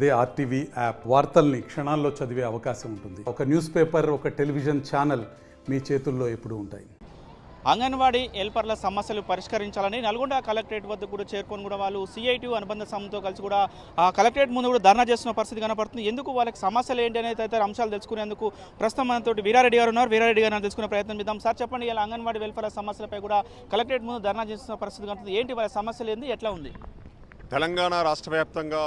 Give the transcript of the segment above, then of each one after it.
అదే RTV app వార్తల్ని క్షణాల్లో చదివే అవకాశం ఉంటుంది. ఒక న్యూస్ పేపర్, ఒక టెలివిజన్ ఛానల్ మీ చేతుల్లో ఎప్పుడూ ఉంటాయి. అంగన్వాడీ హెల్పర్ల సమస్యలు పరిష్కరించాలని నల్గొండ కలెక్టరేట్ వద్ద కూడా చేరుకొని కూడా వాళ్ళు సిఐటి అనుబంధ సంస్థతో కలిసి కూడా ఆ కలెక్టరేట్ ముందు కూడా ధర్నా చేస్తున్న పరిస్థితి కనపడుతుంది. ఎందుకు వాళ్ళకి సమస్యలు ఏంటి అనేది తదితర అంశాలు తెలుసుకునేందుకు ప్రస్తుతం మనతో వీరారెడ్డి గారు ఉన్నారు. వీరారెడ్డి గారిని తెలుసుకునే ప్రయత్నం చేద్దాం. సార్ చెప్పండి, ఇలా అంగన్వాడీ వెల్ఫేర్ సమస్యలపై కూడా కలెక్టరేట్ ముందు ధర్నా చేస్తున్న పరిస్థితి కనపడుతుంది. ఏంటి వాళ్ళ సమస్యలు ఏంటి, ఎట్లా ఉంది? తెలంగాణ రాష్ట్ర వ్యాప్తంగా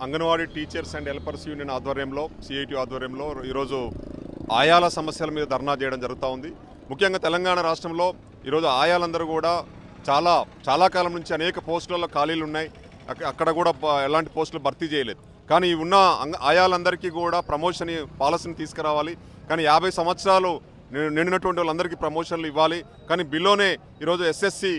anganwadi teachers and helpers union ఆధ్వర్యంలో, సిఐటి ఆధ్వర్యంలో ఈరోజు ఆయాల సమస్యల మీద ధర్నా చేయడం జరుగుతూ ఉంది. ముఖ్యంగా తెలంగాణ రాష్ట్రంలో ఈరోజు ఆయాలందరూ కూడా చాలా కాలం నుంచి అనేక పోస్టులలో ఖాళీలు ఉన్నాయి. అక్కడ కూడా ఎలాంటి పోస్టులు భర్తీ చేయలేదు. కానీ ఉన్న ఆయాలందరికీ కూడా ప్రమోషన్ పాలసీని తీసుకురావాలి. కానీ 50 సంవత్సరాలు నిండినటువంటి వాళ్ళందరికీ ప్రమోషన్లు ఇవ్వాలి. కానీ బిల్లోనే ఈరోజు ఎస్ఎస్సి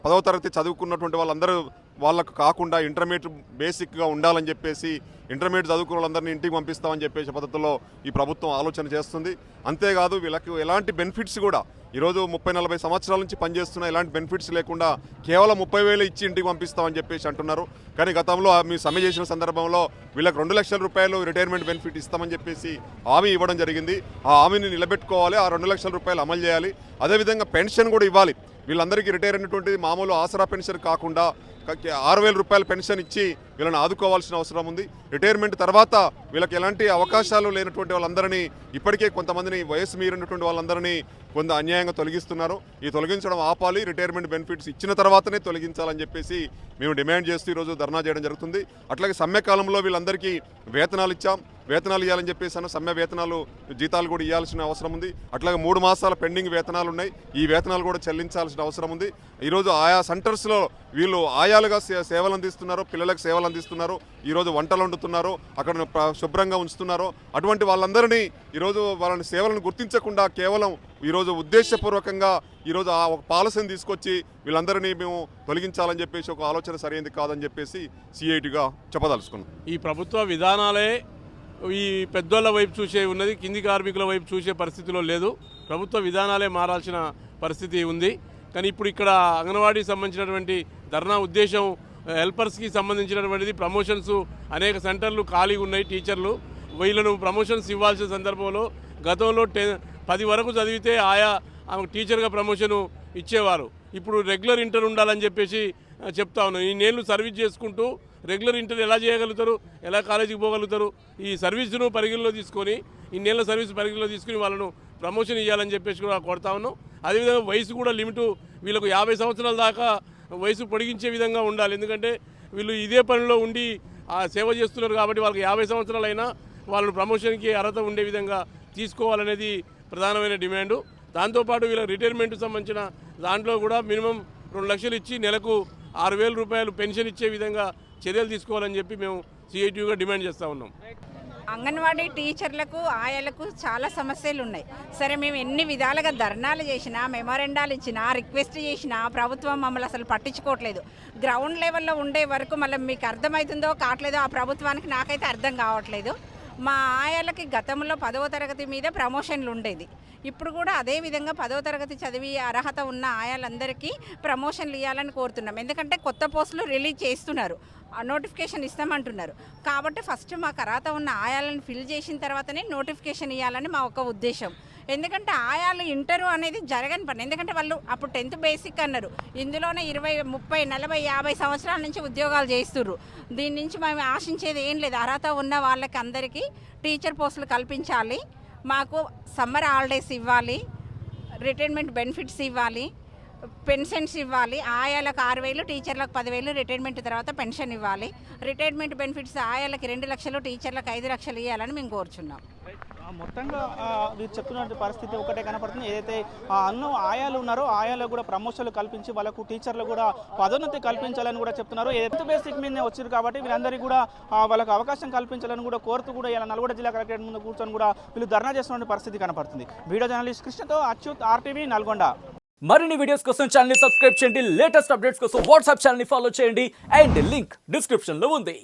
10వ తరగతి చదువుకున్నటువంటి వాళ్ళందరూ వాళ్ళకు కాకుండా ఇంటర్మీడియట్ బేసిక్గా ఉండాలని చెప్పేసి ఇంటర్మీడియట్ చదువుకున్న వాళ్ళందరినీ ఇంటికి పంపిస్తామని చెప్పేసి పద్ధతిలో ఈ ప్రభుత్వం ఆలోచన చేస్తుంది. అంతేకాదు వీళ్ళకి ఎలాంటి బెనిఫిట్స్ కూడా ఈరోజు 30-40 సంవత్సరాల నుంచి పనిచేస్తున్న ఎలాంటి బెనిఫిట్స్ లేకుండా కేవలం 30,000 ఇచ్చి ఇంటికి పంపిస్తామని చెప్పేసి అంటున్నారు. కానీ గతంలో మీ సమ్మె చేసిన సందర్భంలో వీళ్ళకి 2 లక్షల రూపాయలు రిటైర్మెంట్ బెనిఫిట్ ఇస్తామని చెప్పేసి హామీ ఇవ్వడం జరిగింది. ఆ హామీని నిలబెట్టుకోవాలి, ఆ 2 లక్షల రూపాయలు అమలు చేయాలి. అదేవిధంగా పెన్షన్ కూడా ఇవ్వాలి. వీళ్ళందరికీ రిటైర్ అయినటువంటి మామూలు ఆసరా పెన్షన్ కాకుండా 6,000 రూపాయల పెన్షన్ ఇచ్చి వీళ్ళని ఆదుకోవాల్సిన అవసరం ఉంది. రిటైర్మెంట్ తర్వాత వీళ్ళకి ఎలాంటి అవకాశాలు లేనటువంటి వాళ్ళందరినీ, ఇప్పటికే కొంతమందిని వయసు మీరినటువంటి వాళ్ళందరినీ కొంత అన్యాయంగా తొలగిస్తున్నారు. ఈ తొలగించడం ఆపాలి. రిటైర్మెంట్ బెనిఫిట్స్ ఇచ్చిన తర్వాతనే తొలగించాలని చెప్పేసి మేము డిమాండ్ చేస్తూ ఈరోజు ధర్నా చేయడం జరుగుతుంది. అట్లాగే సమ్మె కాలంలో వీళ్ళందరికీ వేతనాలు ఇచ్చాం, వేతనాలు ఇవ్వాలని చెప్పేసి సమ్మె వేతనాలు, జీతాలు కూడా ఇవ్వాల్సిన అవసరం ఉంది. అట్లాగే 3 మాసాల పెండింగ్ వేతనాలు ఉన్నాయి. ఈ వేతనాలు కూడా చెల్లించాల్సిన అవసరం ఉంది. ఈరోజు ఆయా సెంటర్స్లో వీళ్ళు ఆయాలుగా సేవలు అందిస్తున్నారు, పిల్లలకు సేవలు అందిస్తున్నారు, ఈరోజు వంటలు వండుతున్నారు, అక్కడ శుభ్రంగా ఉంచుతున్నారు. అటువంటి వాళ్ళందరినీ ఈరోజు వాళ్ళని సేవలను గుర్తించకుండా కేవలం ఈరోజు ఉద్దేశపూర్వకంగా ఈరోజు ఆ ఒక పాలసీని తీసుకొచ్చి వీళ్ళందరినీ మేము తొలగించాలని చెప్పేసి ఒక ఆలోచన సరైనది కాదని చెప్పేసి సిఐటిగా చెప్పదలుచుకున్నాం. ఈ ప్రభుత్వ విధానాలే ఈ పెద్దోళ్ళ వైపు చూసే ఉన్నది, కింది కార్మికుల వైపు చూసే పరిస్థితిలో లేదు. ప్రభుత్వ విధానాలే మారాల్సిన పరిస్థితి ఉంది. కానీ ఇప్పుడు ఇక్కడ అంగన్వాడీకి సంబంధించినటువంటి ధర్నా ఉద్దేశం హెల్పర్స్కి సంబంధించినటువంటిది. ప్రమోషన్స్ అనేక సెంటర్లు ఖాళీగా ఉన్నాయి. టీచర్లు వీళ్ళను ప్రమోషన్స్ ఇవ్వాల్సిన సందర్భంలో గతంలో 10 వరకు చదివితే ఆయా టీచర్గా ప్రమోషను ఇచ్చేవారు. ఇప్పుడు రెగ్యులర్ ఇంటర్ ఉండాలని చెప్పేసి చెప్తా ఉన్నాను. ఈ నేళ్ళు సర్వీస్ చేసుకుంటూ రెగ్యులర్ ఇంటర్ ఎలా చేయగలుగుతారు, ఎలా కాలేజీకి పోగలుగుతారు? ఈ సర్వీసును పరిగణలో తీసుకొని, ఇన్నేళ్ళ సర్వీస్ పరిగణలో తీసుకుని వాళ్ళను ప్రమోషన్ ఇవ్వాలని చెప్పేసి కూడా కొడతా ఉన్నాం. అదేవిధంగా వయసు కూడా లిమిటు వీళ్ళకు 50 సంవత్సరాల దాకా వయసు పొడిగించే విధంగా ఉండాలి. ఎందుకంటే వీళ్ళు ఇదే పనిలో ఉండి సేవ చేస్తున్నారు కాబట్టి వాళ్ళకి 50 సంవత్సరాలైనా వాళ్ళను ప్రమోషన్కి అర్హత ఉండే విధంగా తీసుకోవాలనేది ప్రధానమైన డిమాండు. దాంతోపాటు వీళ్ళ రిటైర్మెంట్ సంబంధించిన దాంట్లో కూడా మినిమం 2 లక్షలు ఇచ్చి నెలకు 6,000 రూపాయలు పెన్షన్ ఇచ్చే విధంగా చర్యలు తీసుకోవాలని చెప్పి మేము సిఐటిగా డిమాండ్ చేస్తూ ఉన్నాం. అంగన్వాడీ టీచర్లకు, ఆయాలకు చాలా సమస్యలు ఉన్నాయి. సరే, మేము ఎన్ని విధాలుగా ధర్నాలు చేసినా, మెమోరెండాలు ఇచ్చినా, రిక్వెస్ట్ చేసినా ప్రభుత్వం మమ్మల్ని అసలు పట్టించుకోవట్లేదు. గ్రౌండ్ లెవెల్లో ఉండే వరకు మళ్ళీ మీకు అర్థమవుతుందో కావట్లేదో ఆ ప్రభుత్వానికి నాకైతే అర్థం కావట్లేదు. మా ఆయాలకి గతంలో 10వ తరగతి మీద ప్రమోషన్లు ఉండేది. ఇప్పుడు కూడా అదే విధంగా 10వ తరగతి చదివి అర్హత ఉన్న ఆయాలందరికీ ప్రమోషన్లు ఇవ్వాలని కోరుతున్నాం. ఎందుకంటే కొత్త పోస్టులు రిలీజ్ చేస్తున్నారు, నోటిఫికేషన్ ఇస్తామంటున్నారు. కాబట్టి ఫస్ట్ మాకు అర్హత ఉన్న ఆయాలను ఫిల్ చేసిన తర్వాతనే నోటిఫికేషన్ ఇవ్వాలని మా ఒక ఉద్దేశం. ఎందుకంటే ఆయాలు ఇంటరు అనేది జరగని పని. ఎందుకంటే వాళ్ళు అప్పుడు 10th బేసిక్ అన్నారు. ఇందులోనే 20, 30, 40, 50 సంవత్సరాల నుంచి ఉద్యోగాలు చేస్తుర్రు. దీని నుంచి మేము ఆశించేది ఏం లేదు. అర్హత ఉన్న వాళ్ళకి అందరికీ టీచర్ పోస్టులు కల్పించాలి, మాకు సమ్మర్ హాలిడేస్ ఇవ్వాలి, రిటైర్మెంట్ బెనిఫిట్స్ ఇవ్వాలి, పెన్షన్స్ ఇవ్వాలి. ఆయాలకు 6,000, టీచర్లకు 10,000 రిటైర్మెంట్ తర్వాత పెన్షన్ ఇవ్వాలి. రిటైర్మెంట్ బెనిఫిట్స్ ఆయాలకి 2 లక్షలు, టీచర్లకు 5 లక్షలు ఇవ్వాలని మేము కోరుచున్నాం. మొత్తంగా మీరు చెప్తున్న పరిస్థితి ఒకటే కనపడుతుంది. ఏదైతే ఆయాలు ఉన్నారో ఆయాలకు కూడా ప్రమోషన్లు కల్పించి వాళ్ళకు టీచర్లు కూడా పదోన్నతి కల్పించాలని కూడా చెప్తున్నారు. ఏదైతే బేసిక్ మీదనే వచ్చారు కాబట్టి వీళ్ళందరికీ కూడా వాళ్ళకి అవకాశం కల్పించాలని కూడా కోరుతూ కూడా ఇలా నల్గొండ జిల్లా కలెక్టరేట్ ముందు కూర్చొని కూడా వీళ్ళు ధర్నా చేస్తున్న పరిస్థితి కనపడుతుంది. వీడియో జర్నలిస్ట్ కృష్ణతో అచ్యుత్, ఆర్టీవీ, నల్గొండ. మరిన్ని వీడియోస్ కోసం ఛానల్ ని సబ్స్క్రైబ్ చేయండి. లేటెస్ట్ అప్డేట్స్ కోసం వాట్సాప్ ఛానల్ ని ఫాలో చేయండి. అండ్ లింక్ డిస్క్రిప్షన్ లో ఉంది.